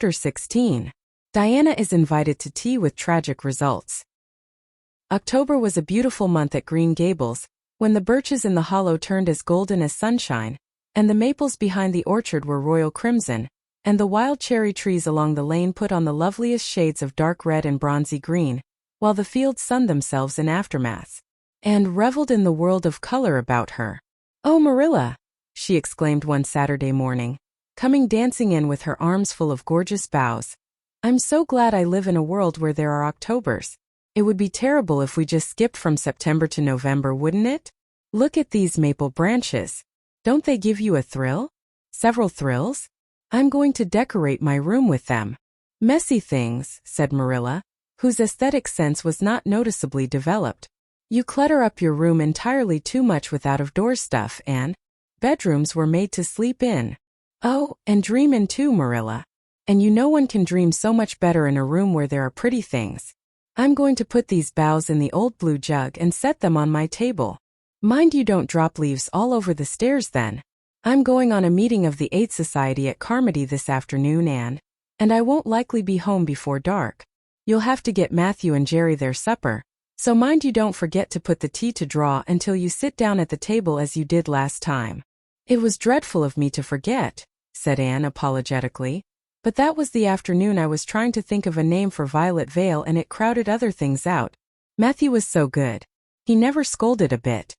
Chapter 16. Diana is invited to tea with tragic results. October was a beautiful month at Green Gables, when the birches in the hollow turned as golden as sunshine, and the maples behind the orchard were royal crimson, and the wild cherry trees along the lane put on the loveliest shades of dark red and bronzy green, while the fields sunned themselves in aftermath, and reveled in the world of color about her. "Oh, Marilla!" she exclaimed one Saturday morning, coming dancing in with her arms full of gorgeous boughs. "I'm so glad I live in a world where there are Octobers. It would be terrible if we just skipped from September to November, wouldn't it? Look at these maple branches. Don't they give you a thrill? Several thrills? I'm going to decorate my room with them." "Messy things," said Marilla, whose aesthetic sense was not noticeably developed. "You clutter up your room entirely too much with out-of-door stuff, and bedrooms were made to sleep in. Oh, and dream in too, Marilla. And you know one can dream so much better in a room where there are pretty things. I'm going to put these boughs in the old blue jug and set them on my table. Mind you don't drop leaves all over the stairs then. I'm going on a meeting of the Aid Society at Carmody this afternoon, and I won't likely be home before dark. You'll have to get Matthew and Jerry their supper, so mind you don't forget to put the tea to draw until you sit down at the table as you did last time." "It was dreadful of me to forget," said Anne apologetically, "but that was the afternoon I was trying to think of a name for Violet Vale and it crowded other things out. Matthew was so good. He never scolded a bit.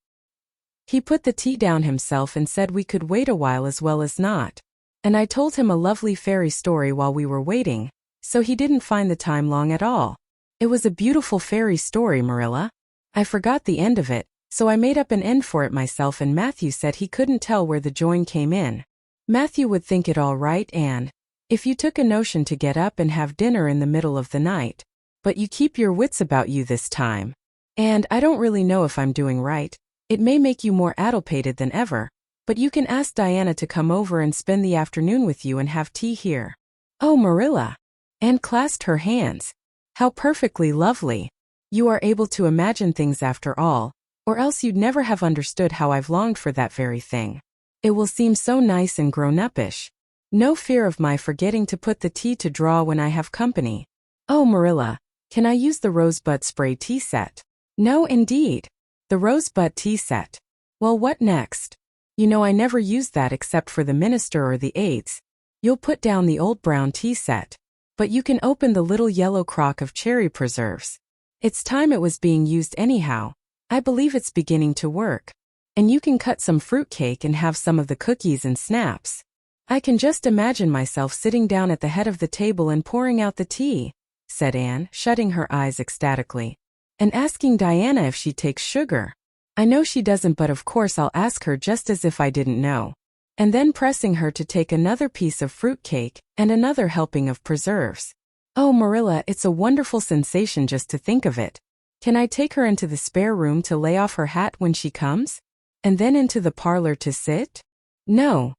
He put the tea down himself and said we could wait a while as well as not. And I told him a lovely fairy story while we were waiting, so he didn't find the time long at all. It was a beautiful fairy story, Marilla. I forgot the end of it, so I made up an end for it myself, and Matthew said he couldn't tell where the join came in. Matthew would think it all right, Anne, if you took a notion to get up and have dinner in the middle of the night. But you keep your wits about you this time. And I don't really know if I'm doing right. It may make you more addlepated than ever, but you can ask Diana to come over and spend the afternoon with you and have tea here." "Oh, Marilla!" Anne clasped her hands. "How perfectly lovely. You are able to imagine things after all, or else you'd never have understood how I've longed for that very thing. It will seem so nice and grown-uppish. No fear of my forgetting to put the tea to draw when I have company. Oh, Marilla, can I use the rosebud spray tea set?" "No, indeed. The rosebud tea set. Well, what next? You know I never use that except for the minister or the aides. You'll put down the old brown tea set. But you can open the little yellow crock of cherry preserves. It's time it was being used anyhow. I believe it's beginning to work. And you can cut some fruit cake and have some of the cookies and snaps. I can just imagine myself sitting down at the head of the table and pouring out the tea," said Anne, shutting her eyes ecstatically. "And asking Diana if she takes sugar. I know she doesn't, but of course I'll ask her just as if I didn't know. And then pressing her to take another piece of fruit cake and another helping of preserves. Oh, Marilla, it's a wonderful sensation just to think of it. Can I take her into the spare room to lay off her hat when she comes? And then into the parlor to sit? No.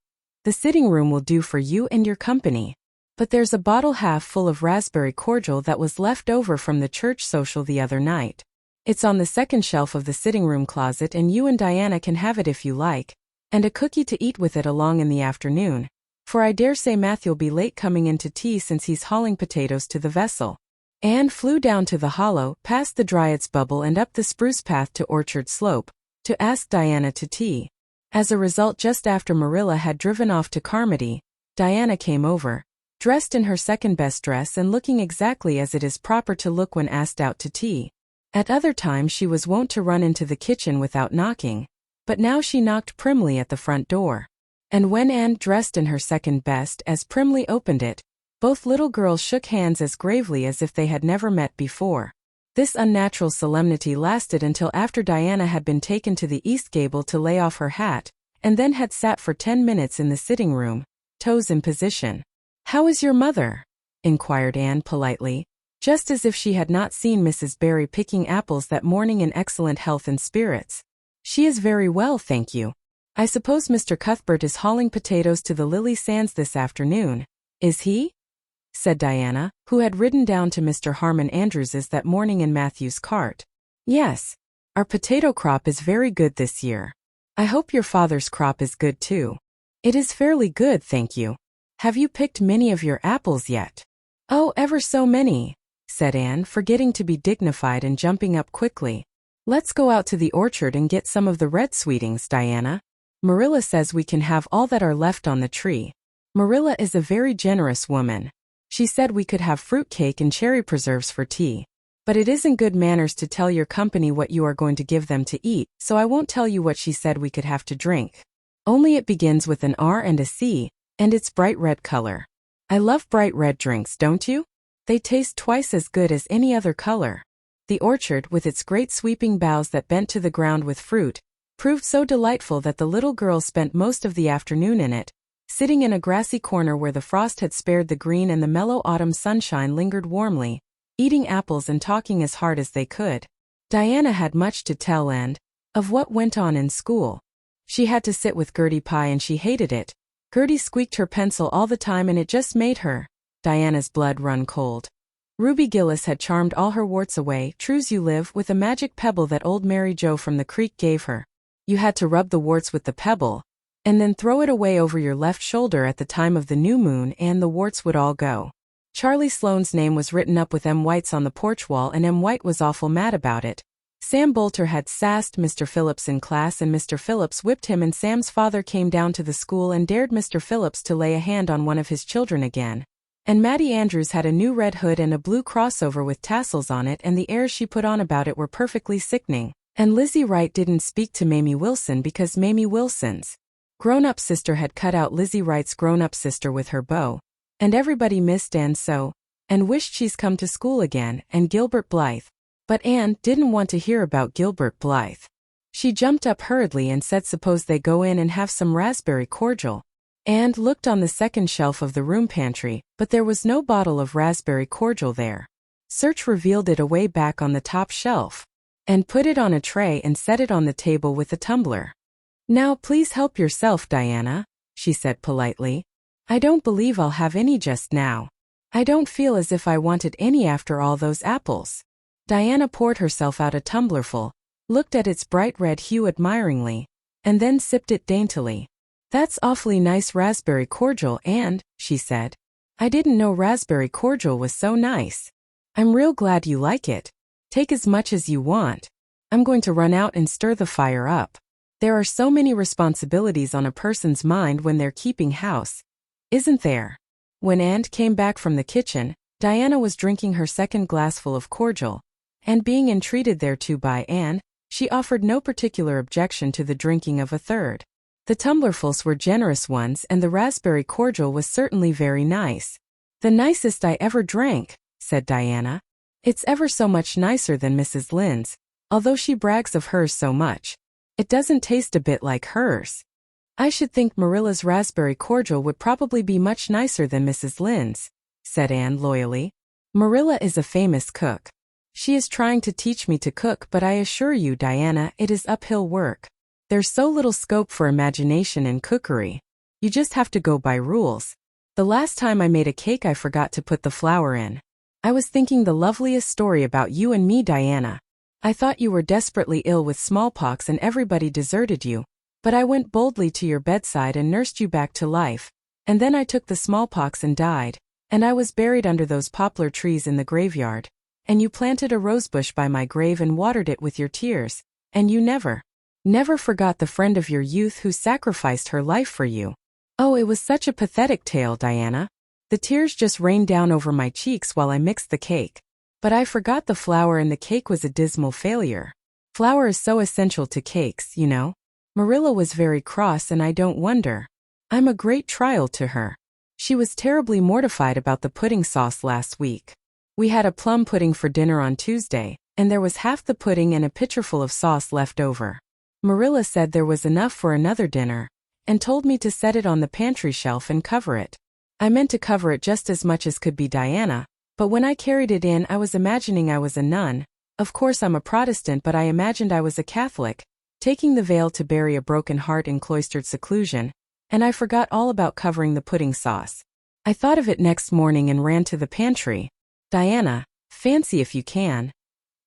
The sitting room will do for you and your company. But there's a bottle half full of raspberry cordial that was left over from the church social the other night. It's on the second shelf of the sitting room closet, and you and Diana can have it if you like, and a cookie to eat with it along in the afternoon, for I dare say Matthew'll be late coming in to tea since he's hauling potatoes to the vessel." Anne flew down to the hollow, past the Dryad's Bubble and up the spruce path to Orchard Slope, to ask Diana to tea. As a result, just after Marilla had driven off to Carmody, Diana came over, dressed in her second-best dress and looking exactly as it is proper to look when asked out to tea. At other times she was wont to run into the kitchen without knocking, but now she knocked primly at the front door. And when Anne, dressed in her second-best, as primly opened it, both little girls shook hands as gravely as if they had never met before. This unnatural solemnity lasted until after Diana had been taken to the east gable to lay off her hat, and then had sat for 10 minutes in the sitting room, toes in position. "How is your mother?" inquired Anne politely, just as if she had not seen Mrs. Barry picking apples that morning in excellent health and spirits. "She is very well, thank you. I suppose Mr. Cuthbert is hauling potatoes to the Lily Sands this afternoon, is he?" said Diana, who had ridden down to Mr. Harmon Andrews's that morning in Matthew's cart. "Yes. Our potato crop is very good this year. I hope your father's crop is good too." "It is fairly good, thank you. Have you picked many of your apples yet? Oh, ever so many, said Anne, forgetting to be dignified and jumping up quickly. Let's go out to the orchard and get some of the red sweetings, Diana. Marilla says we can have all that are left on the tree. Marilla is a very generous woman. She said we could have fruit cake and cherry preserves for tea. But it isn't good manners to tell your company what you are going to give them to eat, so I won't tell you what she said we could have to drink. Only it begins with an R and a C, and it's bright red color. I love bright red drinks, don't you? They taste twice as good as any other color. The orchard, with its great sweeping boughs that bent to the ground with fruit, proved so delightful that the little girls spent most of the afternoon in it, sitting in a grassy corner where the frost had spared the green and the mellow autumn sunshine lingered warmly, eating apples and talking as hard as they could. Diana had much to tell and of what went on in school. She had to sit with Gertie Pye and she hated it. Gertie squeaked her pencil all the time and it just made her, Diana's blood, run cold. Ruby Gillis had charmed all her warts away, true's you live, with a magic pebble that old Mary Joe from the creek gave her. You had to rub the warts with the pebble, and then throw it away over your left shoulder at the time of the new moon and the warts would all go. Charlie Sloane's name was written up with M. White's on the porch wall and M. White was awful mad about it. Sam Bolter had sassed Mr. Phillips in class and Mr. Phillips whipped him and Sam's father came down to the school and dared Mr. Phillips to lay a hand on one of his children again. And Mattie Andrews had a new red hood and a blue crossover with tassels on it and the airs she put on about it were perfectly sickening. And Lizzie Wright didn't speak to Mamie Wilson because Mamie Wilson's grown-up sister had cut out Lizzie Wright's grown-up sister with her bow. And everybody missed Anne so, and wished she's come to school again, and Gilbert Blythe. But Anne didn't want to hear about Gilbert Blythe. She jumped up hurriedly and said suppose they go in and have some raspberry cordial. Anne looked on the second shelf of the room pantry, but there was no bottle of raspberry cordial there. Search revealed it away back on the top shelf, and put it on a tray and set it on the table with a tumbler. Now please help yourself, Diana, she said politely. I don't believe I'll have any just now. I don't feel as if I wanted any after all those apples. Diana poured herself out a tumblerful, looked at its bright red hue admiringly, and then sipped it daintily. That's awfully nice raspberry cordial, and, she said, I didn't know raspberry cordial was so nice. I'm real glad you like it. Take as much as you want. I'm going to run out and stir the fire up. There are so many responsibilities on a person's mind when they're keeping house, isn't there? When Anne came back from the kitchen, Diana was drinking her second glassful of cordial, and being entreated thereto by Anne, she offered no particular objection to the drinking of a third. The tumblerfuls were generous ones and the raspberry cordial was certainly very nice. The nicest I ever drank, said Diana. It's ever so much nicer than Mrs. Lynde's, although she brags of hers so much. It doesn't taste a bit like hers. I should think Marilla's raspberry cordial would probably be much nicer than Mrs. Lynde's, said Anne loyally. Marilla is a famous cook. She is trying to teach me to cook, but I assure you, Diana, it is uphill work. There's so little scope for imagination in cookery. You just have to go by rules. The last time I made a cake I forgot to put the flour in. I was thinking the loveliest story about you and me, Diana. I thought you were desperately ill with smallpox and everybody deserted you. But I went boldly to your bedside and nursed you back to life. And then I took the smallpox and died. And I was buried under those poplar trees in the graveyard. And you planted a rosebush by my grave and watered it with your tears. And you never forgot the friend of your youth who sacrificed her life for you. Oh, it was such a pathetic tale, Diana. The tears just rained down over my cheeks while I mixed the cake. But I forgot the flour and the cake was a dismal failure. Flour is so essential to cakes, you know. Marilla was very cross and I don't wonder. I'm a great trial to her. She was terribly mortified about the pudding sauce last week. We had a plum pudding for dinner on Tuesday, and there was half the pudding and a pitcherful of sauce left over. Marilla said there was enough for another dinner, and told me to set it on the pantry shelf and cover it. I meant to cover it just as much as could be Diana, but when I carried it in I was imagining I was a nun. Of course I'm a Protestant, but I imagined I was a Catholic, taking the veil to bury a broken heart in cloistered seclusion, and I forgot all about covering the pudding sauce. I thought of it next morning and ran to the pantry. Diana, fancy if you can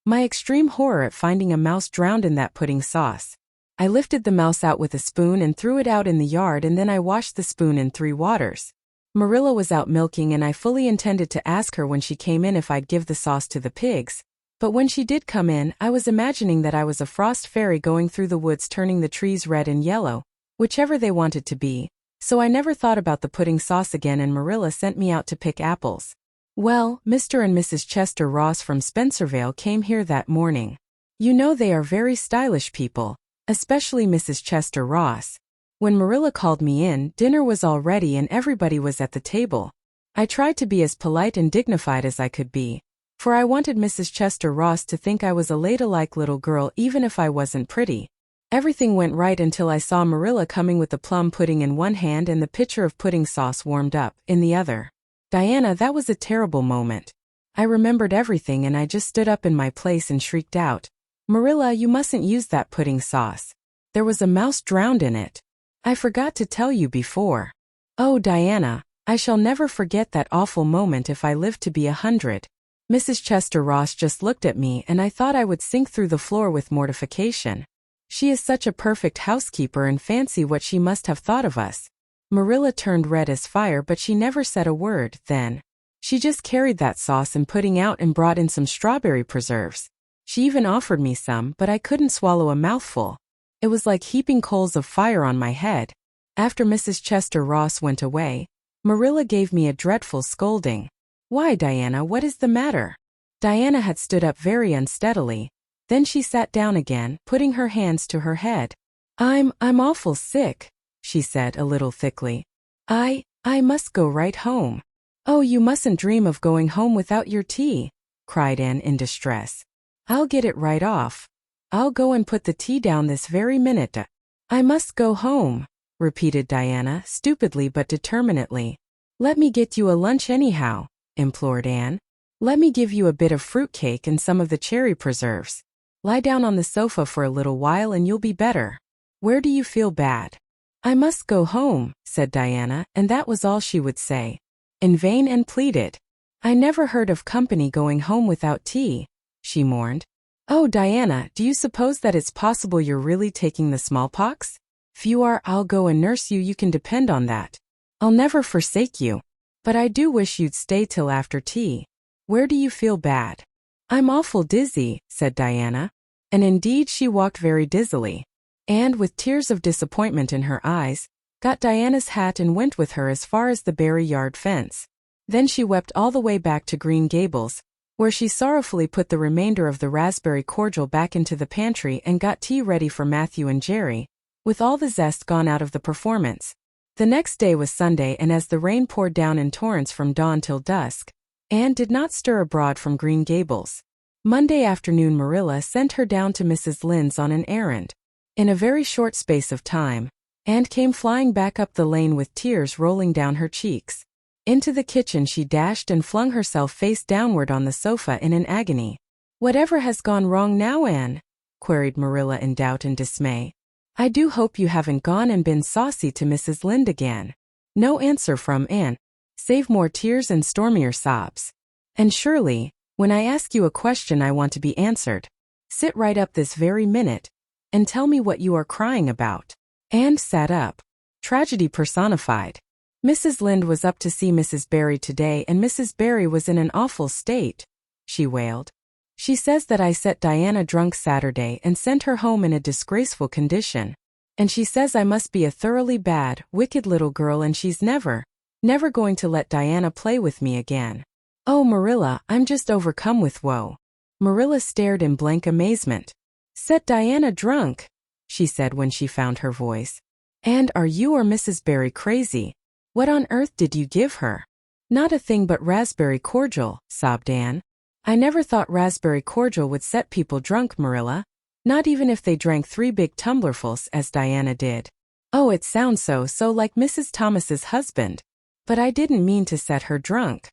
my extreme horror at finding a mouse drowned in that pudding sauce. I lifted the mouse out with a spoon and threw it out in the yard, and then I washed the spoon in 3 waters. Marilla was out milking and I fully intended to ask her when she came in if I'd give the sauce to the pigs. But when she did come in, I was imagining that I was a frost fairy going through the woods turning the trees red and yellow, whichever they wanted to be, so I never thought about the pudding sauce again and Marilla sent me out to pick apples. Well, Mr. and Mrs. Chester Ross from Spencervale came here that morning. You know they are very stylish people, especially Mrs. Chester Ross. When Marilla called me in, dinner was all ready and everybody was at the table. I tried to be as polite and dignified as I could be, for I wanted Mrs. Chester Ross to think I was a ladylike little girl even if I wasn't pretty. Everything went right until I saw Marilla coming with the plum pudding in one hand and the pitcher of pudding sauce warmed up in the other. Diana, that was a terrible moment. I remembered everything and I just stood up in my place and shrieked out, Marilla, you mustn't use that pudding sauce. There was a mouse drowned in it. I forgot to tell you before. Oh, Diana, I shall never forget that awful moment if I live to be 100. Mrs. Chester Ross just looked at me and I thought I would sink through the floor with mortification. She is such a perfect housekeeper and fancy what she must have thought of us. Marilla turned red as fire but she never said a word then. She just carried that sauce and pudding out and brought in some strawberry preserves. She even offered me some but I couldn't swallow a mouthful. It was like heaping coals of fire on my head. After Mrs. Chester Ross went away, Marilla gave me a dreadful scolding. Why, Diana, what is the matter? Diana had stood up very unsteadily. Then she sat down again, putting her hands to her head. I'm awful sick, she said a little thickly. I must go right home. Oh, you mustn't dream of going home without your tea, cried Anne in distress. I'll get it right off. I'll go and put the tea down this very minute. I must go home, repeated Diana, stupidly but determinedly. Let me get you a lunch anyhow, implored Anne. Let me give you a bit of fruit cake and some of the cherry preserves. Lie down on the sofa for a little while and you'll be better. Where do you feel bad? I must go home, said Diana, and that was all she would say. In vain Anne pleaded. I never heard of company going home without tea, she mourned. Oh, Diana, do you suppose that it's possible you're really taking the smallpox? If you are, I'll go and nurse you, you can depend on that. I'll never forsake you. But I do wish you'd stay till after tea. Where do you feel bad? I'm awful dizzy, said Diana. And indeed she walked very dizzily. And, with tears of disappointment in her eyes, got Diana's hat and went with her as far as the Barry yard fence. Then she wept all the way back to Green Gables, where she sorrowfully put the remainder of the raspberry cordial back into the pantry and got tea ready for Matthew and Jerry, with all the zest gone out of the performance. The next day was Sunday and as the rain poured down in torrents from dawn till dusk, Anne did not stir abroad from Green Gables. Monday afternoon Marilla sent her down to Mrs. Lynde's on an errand. In a very short space of time, Anne came flying back up the lane with tears rolling down her cheeks. Into the kitchen she dashed and flung herself face downward on the sofa in an agony. Whatever has gone wrong now, Anne? Queried Marilla in doubt and dismay. I do hope you haven't gone and been saucy to Mrs. Lynde again. No answer from Anne, save more tears and stormier sobs. And Shirley, when I ask you a question I want to be answered. Sit right up this very minute, and tell me what you are crying about. Anne sat up. Tragedy personified. Mrs. Lynde was up to see Mrs. Barry today and Mrs. Barry was in an awful state, she wailed. She says that I set Diana drunk Saturday and sent her home in a disgraceful condition. And she says I must be a thoroughly bad, wicked little girl and she's never going to let Diana play with me again. Oh, Marilla, I'm just overcome with woe. Marilla stared in blank amazement. Set Diana drunk, she said when she found her voice. And are you or Mrs. Barry crazy? What on earth did you give her? Not a thing but raspberry cordial, sobbed Anne. I never thought raspberry cordial would set people drunk, Marilla. Not even if they drank 3 big tumblerfuls as Diana did. Oh, it sounds so like Mrs. Thomas's husband. But I didn't mean to set her drunk.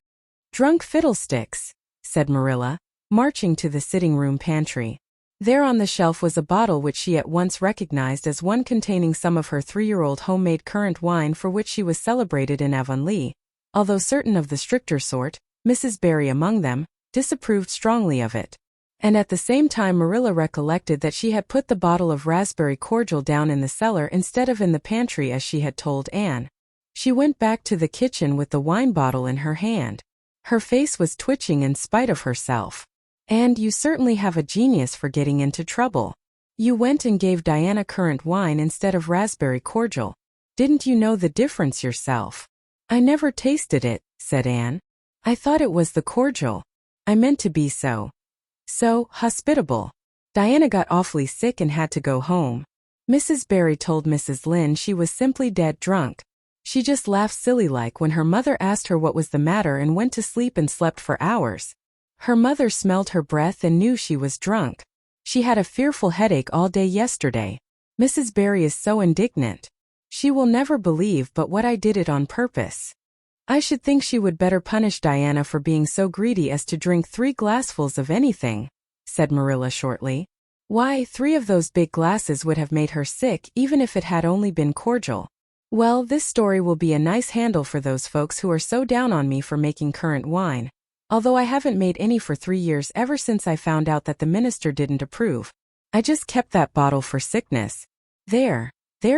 Drunk fiddlesticks, said Marilla, marching to the sitting-room pantry. There on the shelf was a bottle which she at once recognized as one containing some of her 3-year-old homemade currant wine for which she was celebrated in Avonlea, although certain of the stricter sort, Mrs. Barry among them, disapproved strongly of it. And at the same time Marilla recollected that she had put the bottle of raspberry cordial down in the cellar instead of in the pantry as she had told Anne. She went back to the kitchen with the wine bottle in her hand. Her face was twitching in spite of herself. And you certainly have a genius for getting into trouble. You went and gave Diana currant wine instead of raspberry cordial. Didn't you know the difference yourself? I never tasted it, said Anne. I thought it was the cordial. I meant to be so hospitable. Diana got awfully sick and had to go home. Mrs. Barry told Mrs. Lynde she was simply dead drunk. She just laughed silly-like when her mother asked her what was the matter and went to sleep and slept for hours. Her mother smelled her breath and knew she was drunk. She had a fearful headache all day yesterday. Mrs. Barry is so indignant. She will never believe but what I did it on purpose. I should think she would better punish Diana for being so greedy as to drink 3 glassfuls of anything, said Marilla shortly. Why, 3 of those big glasses would have made her sick even if it had only been cordial. Well, this story will be a nice handle for those folks who are so down on me for making currant wine. Although I haven't made any for 3 years ever since I found out that the minister didn't approve. I just kept that bottle for sickness. There,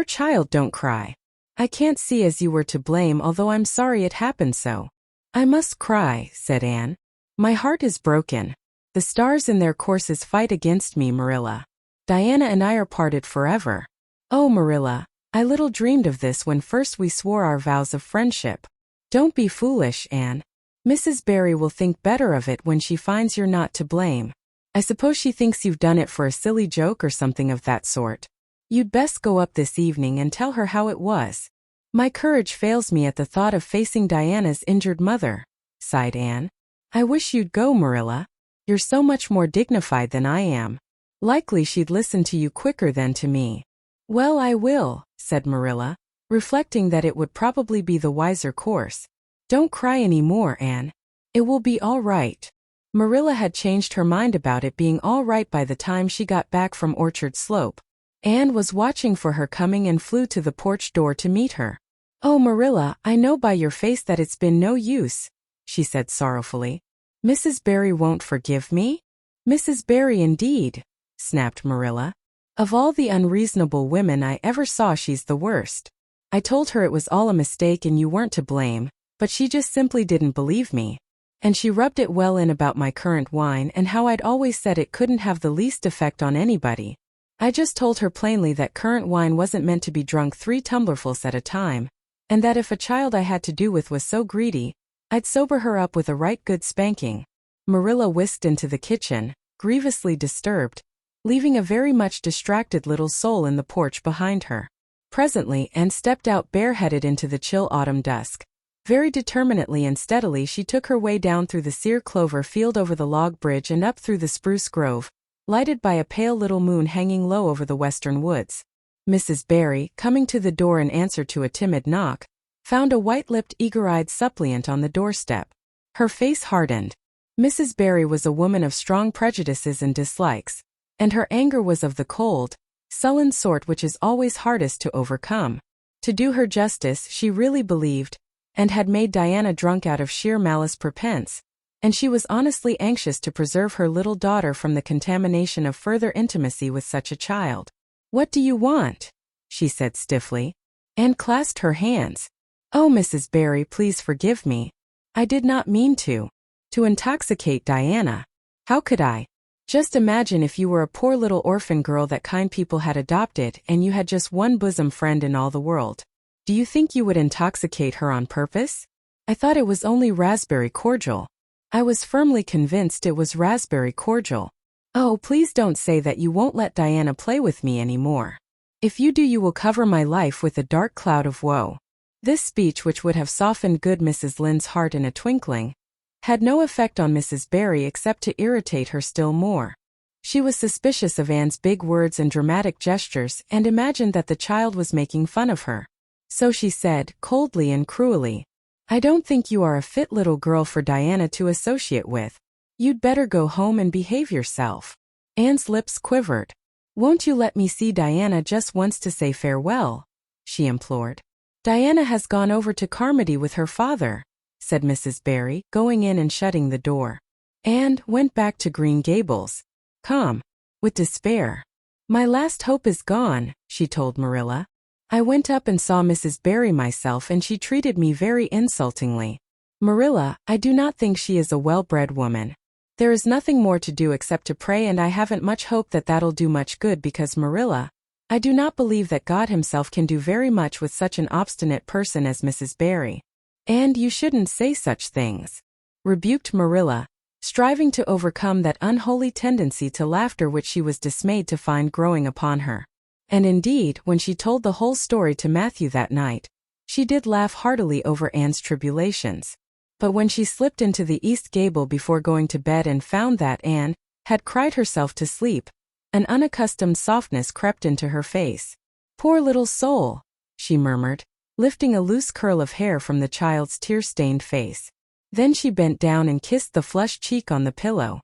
child, don't cry. I can't see as you were to blame, although I'm sorry it happened so. I must cry, said Anne. My heart is broken. The stars in their courses fight against me, Marilla. Diana and I are parted forever. Oh, Marilla, I little dreamed of this when first we swore our vows of friendship. Don't be foolish, Anne. Mrs. Barry will think better of it when she finds you're not to blame. I suppose she thinks you've done it for a silly joke or something of that sort. You'd best go up this evening and tell her how it was. My courage fails me at the thought of facing Diana's injured mother, sighed Anne. I wish you'd go, Marilla. You're so much more dignified than I am. Likely she'd listen to you quicker than to me. Well, I will, said Marilla, reflecting that it would probably be the wiser course. Don't cry any more, Anne. It will be all right. Marilla had changed her mind about it being all right by the time she got back from Orchard Slope. Anne was watching for her coming and flew to the porch door to meet her. Oh, Marilla, I know by your face that it's been no use, she said sorrowfully. Mrs. Barry won't forgive me? Mrs. Barry indeed, snapped Marilla. Of all the unreasonable women I ever saw, she's the worst. I told her it was all a mistake and you weren't to blame, but she just simply didn't believe me. And she rubbed it well in about my currant wine and how I'd always said it couldn't have the least effect on anybody. I just told her plainly that currant wine wasn't meant to be drunk 3 tumblerfuls at a time, and that if a child I had to do with was so greedy, I'd sober her up with a right good spanking. Marilla whisked into the kitchen, grievously disturbed, leaving a very much distracted little soul in the porch behind her. Presently Anne stepped out bareheaded into the chill autumn dusk. Very determinedly and steadily she took her way down through the sere clover field over the log bridge and up through the spruce grove, lighted by a pale little moon hanging low over the western woods. Mrs. Barry, coming to the door in answer to a timid knock, found a white-lipped, eager-eyed suppliant on the doorstep. Her face hardened. Mrs. Barry was a woman of strong prejudices and dislikes, and her anger was of the cold, sullen sort which is always hardest to overcome. To do her justice, she really believed, and had made Diana drunk out of sheer malice prepense, and she was honestly anxious to preserve her little daughter from the contamination of further intimacy with such a child. What do you want? She said stiffly. Anne clasped her hands. Oh, Mrs. Barry, please forgive me. I did not mean to intoxicate Diana. How could I? Just imagine if you were a poor little orphan girl that kind people had adopted and you had just one bosom friend in all the world. Do you think you would intoxicate her on purpose? I thought it was only raspberry cordial. I was firmly convinced it was raspberry cordial. Oh, please don't say that you won't let Diana play with me anymore. If you do, you will cover my life with a dark cloud of woe. This speech, which would have softened good Mrs. Lynde's heart in a twinkling, had no effect on Mrs. Barry except to irritate her still more. She was suspicious of Anne's big words and dramatic gestures and imagined that the child was making fun of her. So she said, coldly and cruelly, I don't think you are a fit little girl for Diana to associate with. You'd better go home and behave yourself. Anne's lips quivered. Won't you let me see Diana just once to say farewell? She implored. Diana has gone over to Carmody with her father, said Mrs. Barry, going in and shutting the door. And went back to Green Gables. Calm, with despair. My last hope is gone, she told Marilla. I went up and saw Mrs. Barry myself and she treated me very insultingly. Marilla, I do not think she is a well-bred woman. There is nothing more to do except to pray, and I haven't much hope that that'll do much good because, Marilla, I do not believe that God himself can do very much with such an obstinate person as Mrs. Barry. And you shouldn't say such things, rebuked Marilla, striving to overcome that unholy tendency to laughter which she was dismayed to find growing upon her. And indeed, when she told the whole story to Matthew that night, she did laugh heartily over Anne's tribulations. But when she slipped into the east gable before going to bed and found that Anne had cried herself to sleep, an unaccustomed softness crept into her face. Poor little soul, she murmured, lifting a loose curl of hair from the child's tear-stained face. Then she bent down and kissed the flushed cheek on the pillow.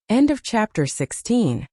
End of chapter 16.